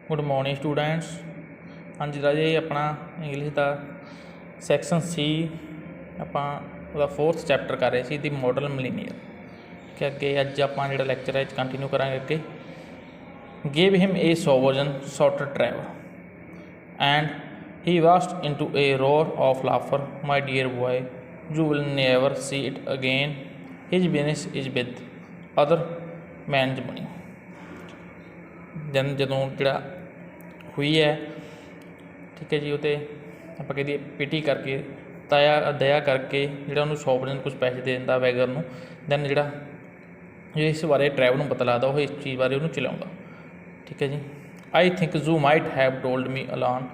Good morning students. हाँ जी राजे, अपना English का सैक्शन सी ਆਪਾਂ ਉਹਦਾ 4th ਚੈप्टर कर रहे थे दी मॉडल मिलीनियर कि अगे अज आप जो लैक्चर है कंटिन्यू करा अगे। Gave him a sovereign sorter travel and he burst into a roar of laughter my dear boy you will never see it again his business is with other man's money. ਜਦੋਂ ਜਿਹੜਾ हुई है ठीक है जी, वो आप कह दिए पिटी करके दया करके जो सोवरन कुछ पैसे दे दिंदा वैगर नूं, दैन जो इस बारे ट्रैवल में पता लगता वो इस चीज़ बारे उन्होंने चिलाउंदा। ठीक है जी। I think you might have told me Alan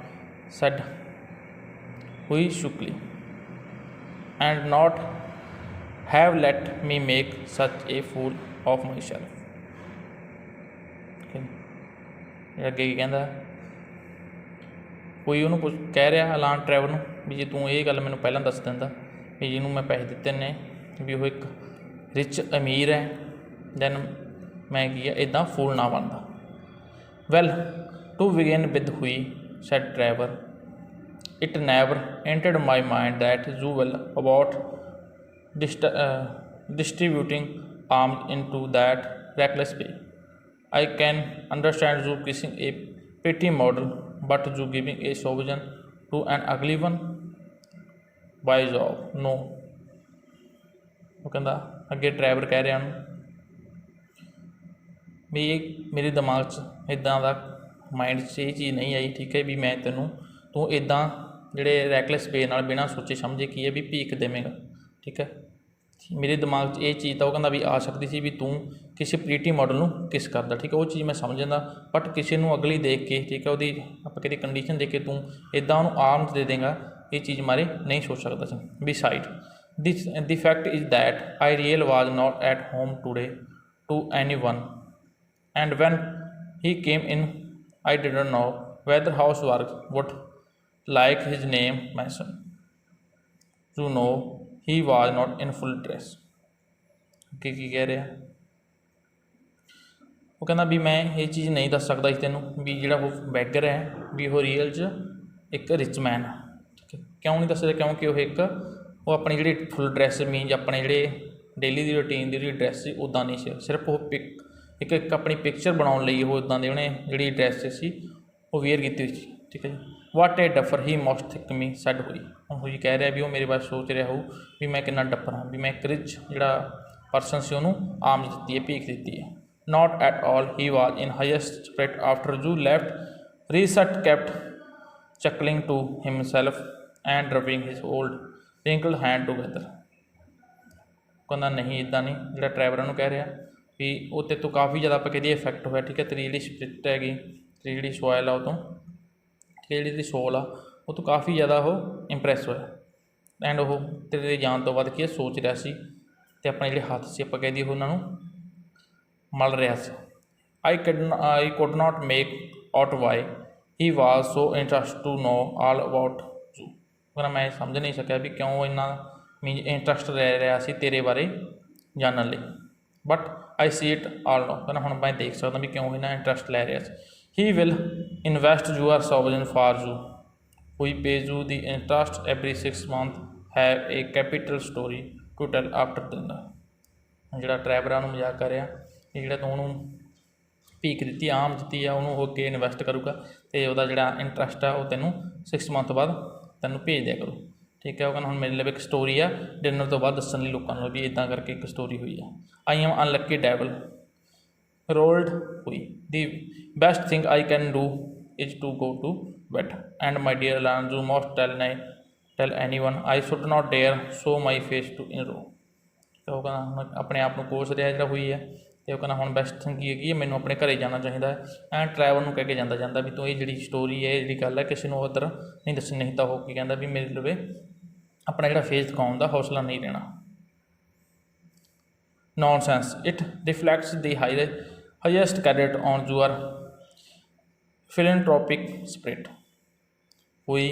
said he quickly and not have let me make such a fool of myself. अगे की कहता कोई उन्होंने कुछ कह रहा अलान ट्रैवल में भी जे तू ये गल मैनू पहला दस दिंदा भी जिन्हों मैं पैसे दिते ने भी वो एक रिच अमीर है, दैन मैं की इदा फूल ना बनता। Well to begin with he said travel it never entered my mind that you will about distributing arms in to that reckless way. I can understand you kissing a pretty model, but you giving a sovereign to an ugly one? By job, no. वो कहता अगे driver कह रहा भी मेरे दिमाग च इदा का माइंड च ये चीज़ नहीं आई। ठीक है भी मैं तेनों तू इदा जोड़े रैकलैस वे नाल बिना सोचे समझे की है भी भीख देवेगा। ठीक है, मेरे दिमाग च ये चीज़ तो कहता भी आ सकती सी भी तू किसी प्रीटी मॉडल नूं किस करदा। ठीक है, वो चीज़ मैं समझदा, बट किसी नूं अगली देख के ठीक है वो आप कहते कंडीशन देख के तू इदा उन्होंने आर्म्स दे देगा, ये चीज़ मारे नहीं सोच सकता सी। Beside this the fact is that I real was not at home today to any one and when he came in I didn't know whether house work would like his name mention to know he was not in full dress. की कह रहा वो कहना भी मैं ये चीज़ नहीं दस सकता इस तेनों भी जो वो बैगर है भी वो रियल च एक रिच मैन। ठीक है, क्यों नहीं दस सकता क्योंकि वो एक वो अपनी जी फुल ड्रैस मीनज अपने जोड़े डेली की रूटीन की जी ड्रैस सी उदा नहीं सी, सिर्फ वो एक अपनी पिक्चर बनाने लिए वो इदा की उन्हें जी ड्रैस सी वो वेयर की हुई सी। ठीक है जी। वाट ए डफर ही मोस्ट थिक मी सैड हुई हम हुई कह रहा भी वो मेरे बारे सोच रहा हो भी मैं कितना डफर हाँ भी मैं एक रिच जोड़ा परसन से उन्होंने आर्म्स दी है, भीख दी है। Not at all he was in highest spirit after you left reset kept chuckling to himself and rubbing his old wrinkled hand together. कहना नहीं इदा नहीं जो ड्राइवर कह रहा भी वो तेरे तो काफ़ी ज़्यादा आप कहिए इफैक्ट होया। ठीक है, तेरी जी स्पिरिट हैगी, तेरी जी सॉयल आ तो ठीक है जी सोल आ वो तो काफ़ी ज़्यादा वो इंप्रैस होया एंड वो तेरे जान तो बाद की सोच रहा सी ते अपने जो हथ से आप कह दिए उन्होंने मल रहा से। I could not make out why he was so interest to know all about you. कहना मैं समझ नहीं सकिया भी क्यों इन्ना मीन इंटरस्ट ले रहा सी तेरे बारे जानने लिए, but I see it all know. कहना हुण मैं देख सकता भी क्यों इन्ना इंटरस्ट ले रहा सी। He will invest your sovereign for you he pays you the interest every 6 months have a capital story to tell after dinner. जो ड्राइवर मजाक कर रहा जो तू उन्होंने भीख दी आम दी है उन्होंने हो के इन्वैस्ट करूगा तो वह जो इंटरस्ट है वो तेनों 6 month बाद तेनों भेज दिया करो। ठीक है, वो कहना हम मेरे लिए एक स्टोरी है डिनर तो बाद दसन लोगों भी इदा करके एक स्टोरी हुई है। I am unlucky devil rolled he the best thing I can do is to go to bed and my dear learn you most tell any one I should not dare show my face to in row. तो कहना अपने आप को कोस रहा जो हुई है तो वह कहना हम बेस्ट थिंग की है मैंने अपने घर जाना चाहिए एंड ट्रैवल में कह के जाता भी तू ये जी स्टोरी है जी गल है किसी को उधर नहीं दसनी, नहीं तो हो कि कहता भी मेरे लवे अपना जो फेस दिखाने का हौसला नहीं देना। Nonsense it reflects the highest credit on your philanthropic spirit he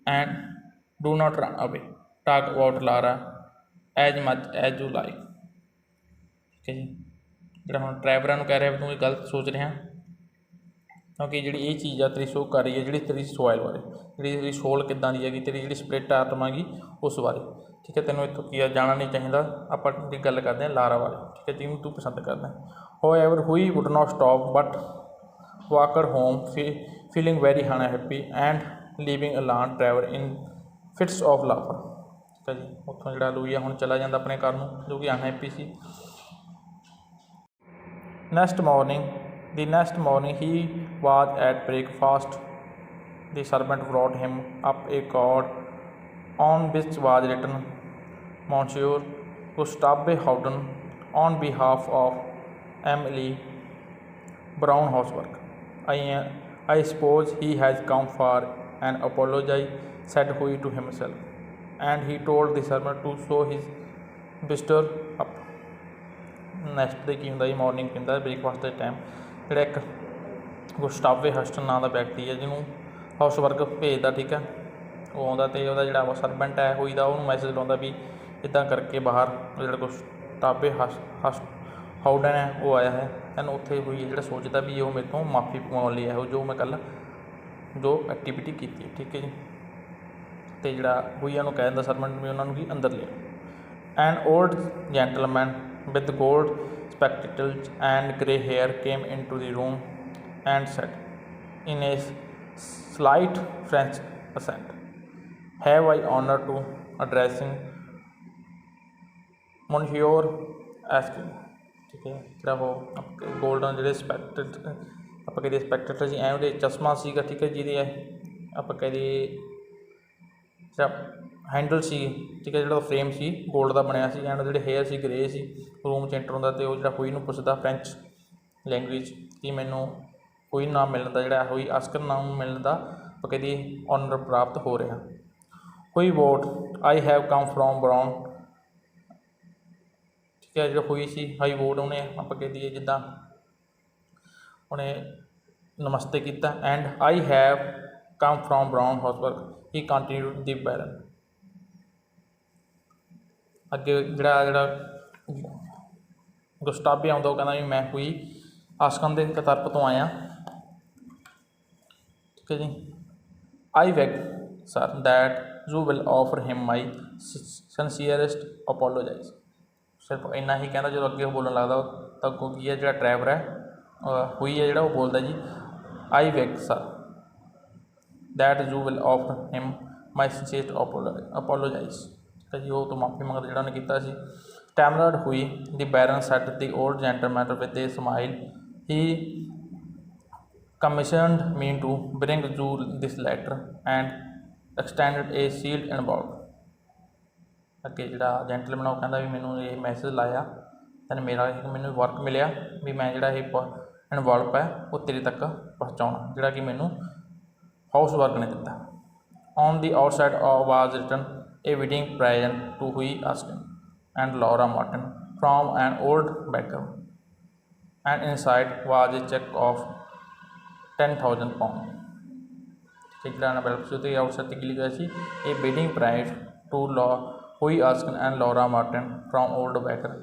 and do not run away talk about Lara as much as you like. ठीक है जी, जो हम ड्राइवर कह रहे तू गलत सोच रहा क्योंकि जी ये चीज़ आ तेरी शो कर रही है जी तेरी सॉइल बारे, जी तेरी सोल किदां दी हैगी, तेरी जी स्प्लिट आटम हैगी उस बारे। ठीक है, तेनों इतों की जाना नहीं चाहिए। आप गल करते हैं लारा वाले। ठीक है, जिन्हों तू पसंद करना है। हो एवर हुई would not stop but Wakad home feeling very unhappy and leaving अलान ट्रैवल इन फिट्स ऑफ लाफर। ठीक है जी, उत्थों जो लुईया हुण चला जाता अपने घर में, जो कि अनहैप्पी सी। Next morning he was at breakfast. The servant brought him up a card on which was written, Monsieur Gustave Howden, on behalf of Emily Brown housework. I suppose he has come for an apology, said Huey to himself, and he told the servant to show his visitor up. Next ਦੇ ਕੀ ਹੁੰਦਾ ਜੀ, morning ਪੀਂਦਾ breakfast ਦੇ time. ਜਿਹੜਾ ਇੱਕ ਗੁਸਟਾਵੇ Huston ਨਾਂ ਦਾ ਵਿਅਕਤੀ ਹੈ ਜਿਹਨੂੰ ਹਾਊਸ ਵਰਕ ਭੇਜਦਾ। ਠੀਕ ਹੈ, ਉਹ ਆਉਂਦਾ ਅਤੇ ਉਹਦਾ ਜਿਹੜਾ ਸਰਵੈਂਟ ਹੈ ਹੋਈ ਦਾ ਉਹਨੂੰ ਮੈਸੇਜ ਲਾਉਂਦਾ ਵੀ ਇੱਦਾਂ ਕਰਕੇ ਬਾਹਰ ਜਿਹੜਾ ਗੁਸਟਾਵੇ ਹਾਊਡਨ ਹੈ ਉਹ ਆਇਆ ਹੈ। ਐਨ ਉੱਥੇ ਹੋਈ ਜਿਹੜਾ ਸੋਚਦਾ ਵੀ ਉਹ ਮੇਰੇ ਤੋਂ ਮਾਫੀ ਮੰਗਵਾਉਣ ਲਈ ਇਹੋ ਜੋ ਮੈਂ ਕੱਲ੍ਹ ਜੋ ਐਕਟੀਵਿਟੀ ਕੀਤੀ ਹੈ। ਠੀਕ ਹੈ ਜੀ, ਅਤੇ ਜਿਹੜਾ ਹੋਈ ਉਹਨੂੰ ਕਹਿ ਦਿੰਦਾ ਸਰਵੈਂਟ ਵੀ ਉਹਨਾਂ ਨੂੰ ਕੀ ਅੰਦਰ ਲਿਆ। An old gentleman with gold spectacles and grey hair came into the room and said in a slight French accent, have I honor to addressing Monsieur asking। ठीक है, ਜਿਹੜਾ ਉਹ ਗੋਲਡਨ ਜਿਹੜੇ ਆਪਾਂ ਕਹਦੇ ਸਪੈਕਟੇਟਰ ਜੀ ਐਂ ਉਹਦੇ ਚਸ਼ਮਾ ਸੀਗਾ। ਠੀਕ ਹੈ, ਜਿਹਦੇ ਆਪਾਂ ਕਹਦੇ ਜਿਹੜਾ ਹੈਂਡਲ ਸੀ। ਠੀਕ ਹੈ, ਜਿਹੜਾ ਫਰੇਮ ਸੀ ਗੋਲਡ ਦਾ ਬਣਿਆ ਸੀ, ਐਂਡ ਜਿਹੜੇ ਹੇਅਰ ਸੀ ਗ੍ਰੇ ਸੀ। ਰੂਮ 'ਚ ਐਂਟਰ ਹੁੰਦਾ ਅਤੇ ਉਹ ਜਿਹੜਾ ਹੋਈ ਨੂੰ ਪੁੱਛਦਾ ਫਰੈਂਚ ਲੈਂਗੁਏਜ ਕਿ ਮੈਨੂੰ ਹੋਈ ਨਾਮ ਮਿਲਣ ਦਾ ਜਿਹੜਾ ਹੋਈ ਆਸਕਰ ਨਾਮ ਮਿਲਣ ਦਾ ਆਪਾਂ ਕਹਦੇ ਔਨਰ ਪ੍ਰਾਪਤ ਹੋ ਰਿਹਾ। ਹੋਈ ਵੋਟ I have come from Brown. ਠੀਕ ਹੈ, ਜਿਹੜਾ ਹੋਈ ਸੀ ਹਾਈ ਵੋਟ ਉਹਨੇ ਆਪਾਂ ਕਹਿ ਦਈਏ ਜਿੱਦਾਂ ਉਹਨੇ ਨਮਸਤੇ ਕੀਤਾ। And I have come from Brown housework he continued the Baron. ਅੱਗੇ ਜਿਹੜਾ ਗੁਸਟਾਵੇ ਆਉਂਦਾ ਉਹ ਕਹਿੰਦਾ ਵੀ ਮੈਂ ਹੋਈ ਆਸਕਨ ਦੇ ਤਰਫ ਤੋਂ ਆਇਆ। ਠੀਕ ਹੈ ਜੀ, I beg sir that you will offer him my sincerest apologize. ਸਿਰਫ ਇੰਨਾ ਹੀ ਕਹਿੰਦਾ। ਜਦੋਂ ਅੱਗੇ ਉਹ ਬੋਲਣ ਲੱਗਦਾ ਤਾਂ ਅੱਗੋਂ ਕੀ ਹੈ ਜਿਹੜਾ ਡਰਾਈਵਰ ਹੈ ਹੋਈ ਹੈ ਜਿਹੜਾ ਉਹ ਬੋਲਦਾ ਜੀ I beg sir that you will offer him my sincerest apologize. ਠੀਕ ਹੈ ਜੀ, ਉਹ ਤੋਂ ਮਾਫੀ ਮੰਗਦਾ ਜਿਹੜਾ ਉਹਨੇ ਕੀਤਾ ਸੀ। ਸਟੈਮਰਡ ਹੋਈ the baron said the old gentleman with a smile he commissioned me to bring you this letter and extended a sealed envelope. ਅੱਗੇ ਜਿਹੜਾ ਜੈਂਟਲਮੈਨ ਉਹ ਕਹਿੰਦਾ ਵੀ ਮੈਨੂੰ ਇਹ ਮੈਸੇਜ ਲਾਇਆ ਤੈਨੂੰ ਮੇਰਾ ਮੈਨੂੰ ਵਰਕ ਮਿਲਿਆ ਵੀ ਮੈਂ ਜਿਹੜਾ ਇਹ ਐਨਵਲਪ ਹੈ ਉਹ ਤੇਰੇ ਤੱਕ ਪਹੁੰਚਾਉਣਾ, ਜਿਹੜਾ ਕਿ ਮੈਨੂੰ ਹਾਊਸ ਵਰਕ ਨੇ ਦਿੱਤਾ। On the outside was written a wedding present to Huey Askin and Laura Martin from an old beggar, and inside was a check of 10,000 pounds। ਜਿਹੜਾ ਐਨਵਲਪ ਸੀ ਉਹਦੇ ਆਊਟਸਾਈਡ 'ਤੇ ਕੀ ਲਿਖਿਆ ਸੀ, a wedding present to Huey Askin and Laura Martin from old beggar,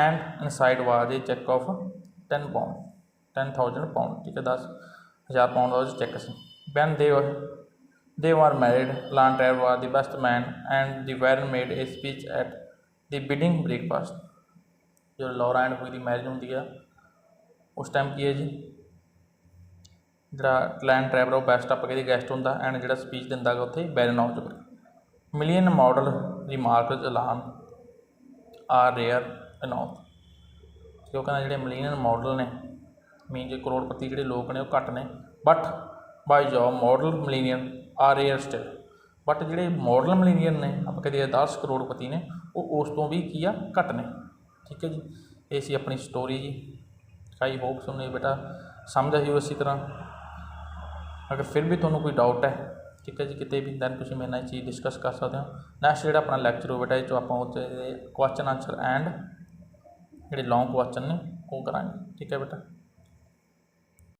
and inside was a check of 10,000 pounds। ਠੀਕ ਹੈ, 10,000 pound ਦਾ ਉਹ check C. when they were married, Lantrair was the best man and the Baron made a speech at the wedding breakfast। जो लौरा and हुई की marriage होंगी है उस time की है जी ਜਿਹੜਾ ਲੈਂਡ ਡਰਾਈਵਰ ਉਹ ਬੈਸਟ ਆਪਾਂ ਕਹਿੰਦੇ ਗੈਸਟ ਹੁੰਦਾ ਐਂਡ ਜਿਹੜਾ ਸਪੀਚ ਦਿੰਦਾ ਗਾ ਉੱਥੇ ਬੈਰਨ ਆਫ ਚੁੱਕੇ। ਮਿਲੀਅਨ ਮਾਡਲ ਰਿਮਾਰਕਸ ਐਲਾਨ ਆਰ ਰੇਅਰ ਅਨਾਊਂਸ। ਉਹ ਕਹਿੰਦਾ ਜਿਹੜੇ ਮਿਲੀਅਨ ਮਾਡਲ ਨੇ ਮੀਨ ਜੇ ਕਰੋੜਪਤੀ ਜਿਹੜੇ ਲੋਕ ਨੇ ਉਹ ਘੱਟ ਨੇ, but by job model millionaire are rare still. But ਜਿਹੜੇ ਮਾਡਲ ਮਿਲੀਨੀਅਨ ਨੇ ਆਪਾਂ ਕਹਿੰਦੇ 10 ਕਰੋੜਪਤੀ ਨੇ ਉਹ ਉਸ ਤੋਂ ਵੀ ਕੀ ਆ ਘੱਟ ਨੇ। ਠੀਕ ਹੈ ਜੀ, ਇਹ ਸੀ ਆਪਣੀ ਸਟੋਰੀ ਜੀ। ਆਈ ਹੋਪ ਤੁਹਾਨੂੰ ਇਹ ਬੇਟਾ ਸਮਝ ਆਈ ਹੋ ਇਸੇ ਤਰ੍ਹਾਂ। ਅਗਰ ਫਿਰ ਵੀ ਤੁਹਾਨੂੰ ਕੋਈ ਡਾਊਟ ਹੈ ਠੀਕ ਹੈ ਜੀ ਕਿਤੇ ਵੀ, ਦੈਨ ਤੁਸੀਂ ਮੇਰੇ ਨਾਲ ਇਹ ਚੀਜ਼ ਡਿਸਕਸ ਕਰ ਸਕਦੇ ਹੋ। ਨੈਕਸਟ ਜਿਹੜਾ ਆਪਣਾ ਲੈਕਚਰ ਹੋ ਬੇਟਾ ਇਹ 'ਚੋਂ ਆਪਾਂ ਉੱਥੇ ਕੁਐਸਚਨ ਆਨਸਰ ਐਂਡ ਜਿਹੜੇ ਲੌਂਗ ਕੁਐਸਚਨ ਨੇ ਉਹ ਕਰਾਂਗੇ। ਠੀਕ ਹੈ ਬੇਟਾ।